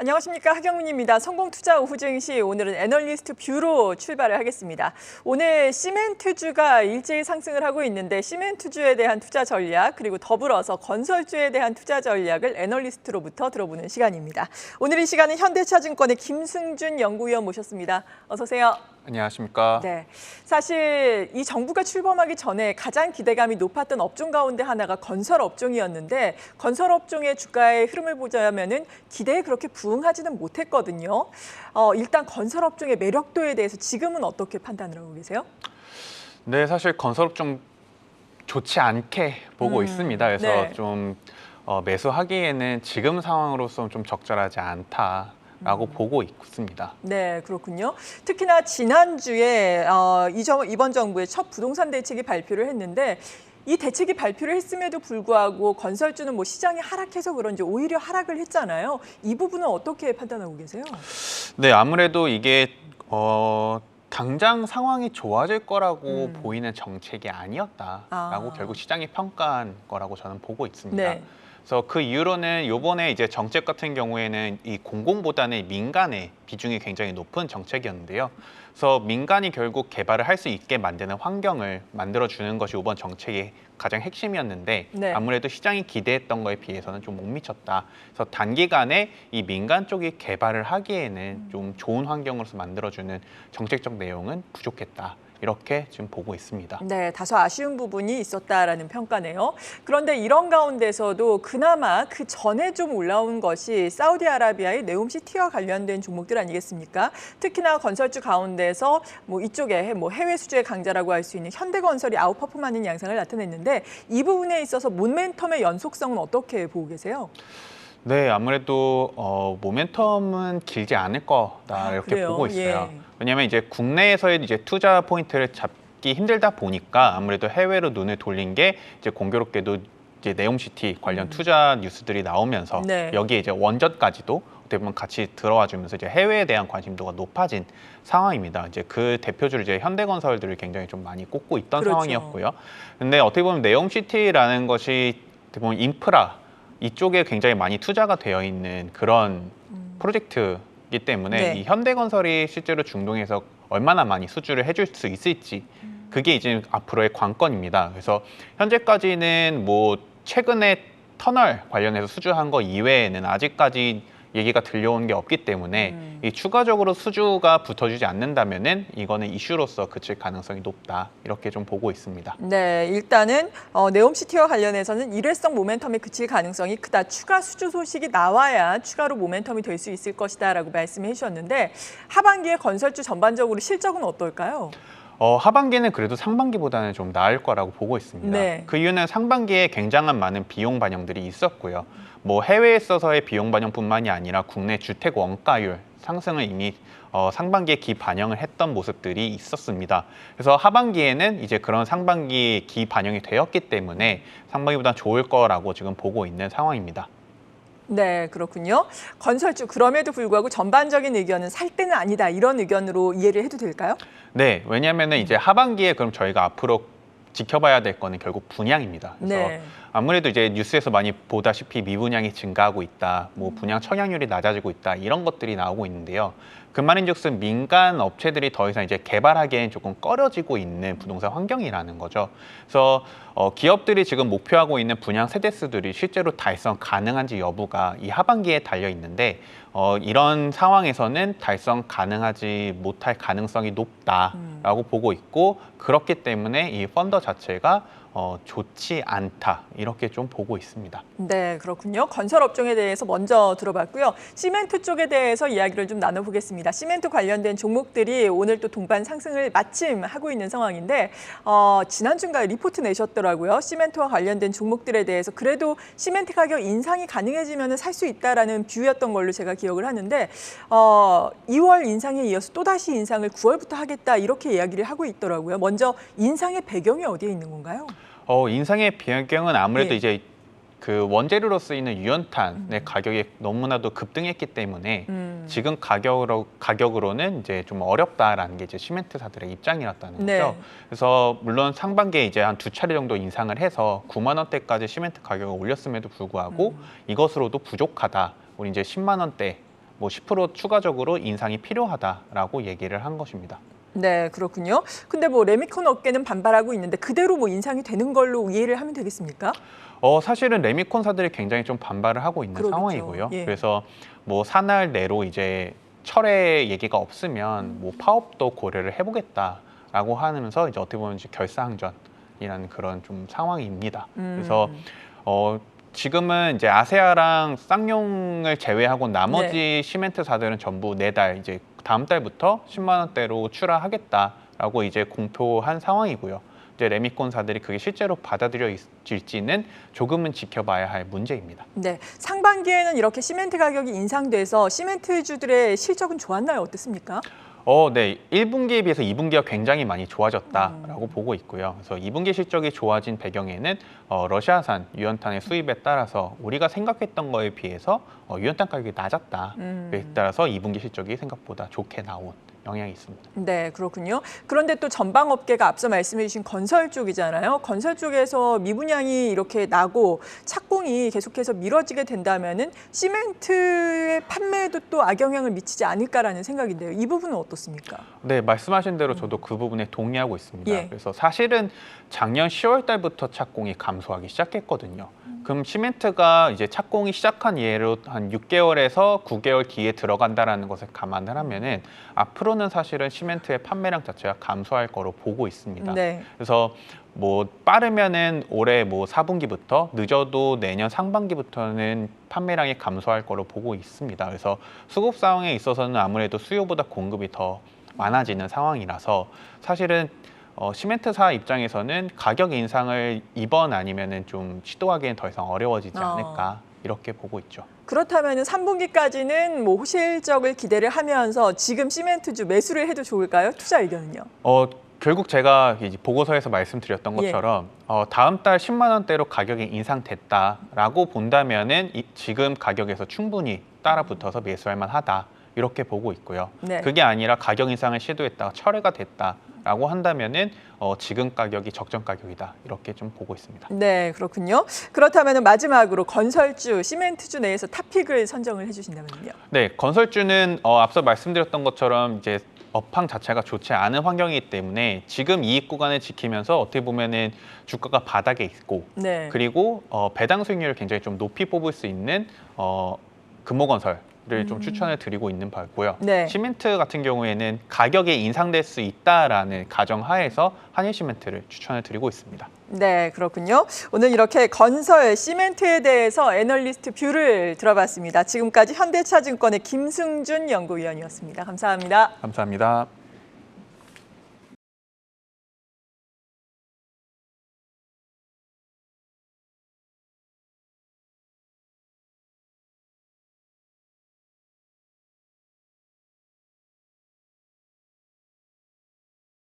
안녕하십니까, 하경민입니다. 성공투자 오후 증시, 오늘은 애널리스트 뷰로 출발을 하겠습니다. 오늘 시멘트주가 일제히 상승을 하고 있는데 시멘트주에 대한 투자 전략 그리고 더불어서 건설주에 대한 투자 전략을 애널리스트로부터 들어보는 시간입니다. 오늘 이 시간은 현대차증권의 김승준 연구위원 모셨습니다. 어서 오세요. 안녕하십니까. 네, 사실 이 정부가 출범하기 전에 가장 기대감이 높았던 업종 가운데 하나가 건설 업종이었는데 건설 업종의 주가의 흐름을 보자면은 기대에 그렇게 부응하지는 못했거든요. 일단 건설 업종의 매력도에 대해서 지금은 어떻게 판단을 하고 계세요? 네, 사실 건설업 좋지 않게 보고 있습니다. 그래서 네. 좀 매수하기에는 지금 상황으로서 좀 적절하지 않다라고 보고 있습니다. 네, 그렇군요. 특히나 지난주에 이번 정부의 첫 부동산 대책이 발표를 했는데 이 대책이 발표를 했음에도 불구하고 건설주는 뭐 시장이 하락해서 그런지 오히려 하락을 했잖아요. 이 부분은 어떻게 판단하고 계세요? 네, 아무래도 이게 당장 상황이 좋아질 거라고 보이는 정책이 아니었다라고 결국 시장이 평가한 거라고 저는 보고 있습니다. 네. 그래서 그 이유로는 이번에 이제 정책 같은 경우에는 이 공공보다는 민간의 비중이 굉장히 높은 정책이었는데요. 그래서 민간이 결국 개발을 할 수 있게 만드는 환경을 만들어주는 것이 이번 정책의 가장 핵심이었는데 네. 아무래도 시장이 기대했던 거에 비해서는 좀 못 미쳤다. 그래서 단기간에 이 민간 쪽이 개발을 하기에는 좀 좋은 환경으로서 만들어주는 정책적 내용은 부족했다. 이렇게 지금 보고 있습니다. 네, 다소 아쉬운 부분이 있었다라는 평가네요. 그런데 이런 가운데서도 그나마 그 전에 좀 올라온 것이 사우디아라비아의 네옴시티와 관련된 종목들 아니겠습니까? 특히나 건설주 가운데서 뭐 이쪽에 뭐 해외 수주의 강자라고 할 수 있는 현대건설이 아웃퍼폼하는 양상을 나타냈는데 이 부분에 있어서 모멘텀의 연속성은 어떻게 보고 계세요? 네, 아무래도 모멘텀은 길지 않을 거다 이렇게 그래요? 보고 있어요. 예. 왜냐하면 이제 국내에서의 이제 투자 포인트를 잡기 힘들다 보니까 아무래도 해외로 눈을 돌린 게 이제 공교롭게도 이제 네옴시티 관련 투자 뉴스들이 나오면서 네. 여기에 이제 원전까지도 어떻게 보면 같이 들어와주면서 이제 해외에 대한 관심도가 높아진 상황입니다. 이제 그 대표주로 이제 현대건설들을 굉장히 좀 많이 꼽고 있던 그렇죠. 상황이었고요. 근데 어떻게 보면 네옴시티라는 것이 어떻게 보면 인프라 이쪽에 굉장히 많이 투자가 되어 있는 그런 프로젝트이기 때문에 네. 이 현대건설이 실제로 중동에서 얼마나 많이 수주를 해줄 수 있을지 그게 이제 앞으로의 관건입니다. 그래서 현재까지는 뭐 최근에 터널 관련해서 수주한 거 이외에는 아직까지 얘기가 들려온 게 없기 때문에 이 추가적으로 수주가 붙어주지 않는다면은 이거는 이슈로서 그칠 가능성이 높다 이렇게 좀 보고 있습니다. 네, 일단은 네옴시티와 관련해서는 일회성 모멘텀에 그칠 가능성이 크다. 추가 수주 소식이 나와야 추가로 모멘텀이 될 수 있을 것이다라고 말씀해 주셨는데 하반기에 건설주 전반적으로 실적은 어떨까요? 하반기는 그래도 상반기보다는 좀 나을 거라고 보고 있습니다. 네. 그 이유는 상반기에 굉장한 많은 비용 반영들이 있었고요. 뭐 해외에 있어서의 비용 반영뿐만이 아니라 국내 주택 원가율 상승을 이미 상반기에 기반영을 했던 모습들이 있었습니다. 그래서 하반기에는 이제 그런 상반기 기반영이 되었기 때문에 상반기보다 좋을 거라고 지금 보고 있는 상황입니다. 네, 그렇군요. 건설주 그럼에도 불구하고 전반적인 의견은 살 때는 아니다 이런 의견으로 이해를 해도 될까요? 네, 왜냐하면 이제 하반기에 그럼 저희가 앞으로 지켜봐야 될 거는 결국 분양입니다. 그래서 네. 아무래도 이제 뉴스에서 많이 보다시피 미분양이 증가하고 있다, 뭐 분양 청약률이 낮아지고 있다 이런 것들이 나오고 있는데요. 그 말인즉슨 민간 업체들이 더 이상 이제 개발하기에는 조금 꺼려지고 있는 부동산 환경이라는 거죠. 그래서 기업들이 지금 목표하고 있는 분양 세대수들이 실제로 달성 가능한지 여부가 이 하반기에 달려 있는데 이런 상황에서는 달성 가능하지 못할 가능성이 높다라고 보고 있고 그렇기 때문에 이 펀더 자체가 좋지 않다 이렇게 좀 보고 있습니다. 네, 그렇군요. 건설 업종에 대해서 먼저 들어봤고요. 시멘트 쪽에 대해서 이야기를 좀 나눠보겠습니다. 시멘트 관련된 종목들이 오늘 또 동반 상승을 마침 하고 있는 상황인데 지난주인가에 리포트 내셨더라고요. 시멘트와 관련된 종목들에 대해서 그래도 시멘트 가격 인상이 가능해지면 살 수 있다라는 뷰였던 걸로 제가 기억을 하는데 2월 인상에 이어서 또다시 인상을 9월부터 하겠다 이렇게 이야기를 하고 있더라고요. 먼저 인상의 배경이 어디에 있는 건가요? 인상의 배경은 아무래도 예. 이제 그 원재료로 쓰이는 유연탄의 가격이 너무나도 급등했기 때문에 지금 가격으로는 이제 좀 어렵다라는 게 이제 시멘트사들의 입장이었다는 네. 거죠. 그래서 물론 상반기에 이제 한 2차례 정도 인상을 해서 9만 원대까지 시멘트 가격을 올렸음에도 불구하고 이것으로도 부족하다. 우리 이제 10만 원대 뭐 10% 추가적으로 인상이 필요하다라고 얘기를 한 것입니다. 네, 그렇군요. 근데 뭐 레미콘 업계는 반발하고 있는데 그대로 뭐 인상이 되는 걸로 이해를 하면 되겠습니까? 사실은 레미콘사들이 굉장히 좀 반발을 하고 있는 그러겠죠. 상황이고요. 예. 그래서 뭐 사날 내로 이제 철회 얘기가 없으면 뭐 파업도 고려를 해보겠다라고 하면서 이제 어떻게 보면 이제 결사항전이라는 그런 좀 상황입니다. 그래서 지금은 이제 아세아랑 쌍용을 제외하고 나머지 시멘트사들은 전부 내달 이제 다음 달부터 10만 원대로 출하하겠다라고 이제 공표한 상황이고요. 이제 레미콘사들이 그게 실제로 받아들여질지는 조금은 지켜봐야 할 문제입니다. 네, 상반기에는 이렇게 시멘트 가격이 인상돼서 시멘트주들의 실적은 좋았나요? 어떻습니까? 네. 1분기에 비해서 2분기가 굉장히 많이 좋아졌다라고 보고 있고요. 그래서 2분기 실적이 좋아진 배경에는 러시아산 유연탄의 수입에 따라서 우리가 생각했던 거에 비해서 유연탄 가격이 낮았다에 따라서 2분기 실적이 생각보다 좋게 나온 영향이 있습니다. 네, 그렇군요. 그런데 또 전방 업계가 앞서 말씀해 주신 건설 쪽이잖아요. 건설 쪽에서 미분양이 이렇게 나고 착공이 계속해서 미뤄지게 된다면은 시멘트의 판매에도 또 악영향을 미치지 않을까라는 생각인데요. 이 부분은 어떻습니까? 네, 말씀하신 대로 저도 그 부분에 동의하고 있습니다. 예. 그래서 사실은 작년 10월 달부터 착공이 감소하기 시작했거든요. 그럼 시멘트가 이제 착공이 시작한 예로 한 6개월에서 9개월 뒤에 들어간다라는 것을 감안을 하면은 앞으로는 사실은 시멘트의 판매량 자체가 감소할 거로 보고 있습니다. 네. 그래서 뭐 빠르면은 올해 뭐 4분기부터 늦어도 내년 상반기부터는 판매량이 감소할 거로 보고 있습니다. 그래서 수급 상황에 있어서는 아무래도 수요보다 공급이 더 많아지는 상황이라서 사실은 시멘트사 입장에서는 가격 인상을 이번 아니면은 좀 시도하기엔 더 이상 어려워지지 않을까 이렇게 보고 있죠. 그렇다면 3분기까지는 뭐 호실적을 기대를 하면서 지금 시멘트주 매수를 해도 좋을까요? 투자 의견은요? 결국 제가 이제 보고서에서 말씀드렸던 것처럼 다음 달 10만 원대로 가격이 인상됐다라고 본다면은 지금 가격에서 충분히 따라붙어서 매수할 만하다 이렇게 보고 있고요. 네. 그게 아니라 가격 인상을 시도했다가 철회가 됐다라고 한다면은 지금 가격이 적정 가격이다 이렇게 좀 보고 있습니다. 네, 그렇군요. 그렇다면 마지막으로 건설주, 시멘트주 내에서 탑픽을 선정을 해주신다면요? 네, 건설주는 앞서 말씀드렸던 것처럼 이제 업황 자체가 좋지 않은 환경이기 때문에 지금 이익 구간을 지키면서 어떻게 보면은 주가가 바닥에 있고 네. 그리고 배당 수익률을 굉장히 좀 높이 뽑을 수 있는 금호건설을 좀 추천을 드리고 있는 바고요. 네. 시멘트 같은 경우에는 가격이 인상될 수 있다라는 가정하에서 한일시멘트를 추천을 드리고 있습니다. 네, 그렇군요. 오늘 이렇게 건설, 시멘트에 대해서 애널리스트 뷰를 들어봤습니다. 지금까지 현대차증권의 김승준 연구위원이었습니다. 감사합니다. 감사합니다.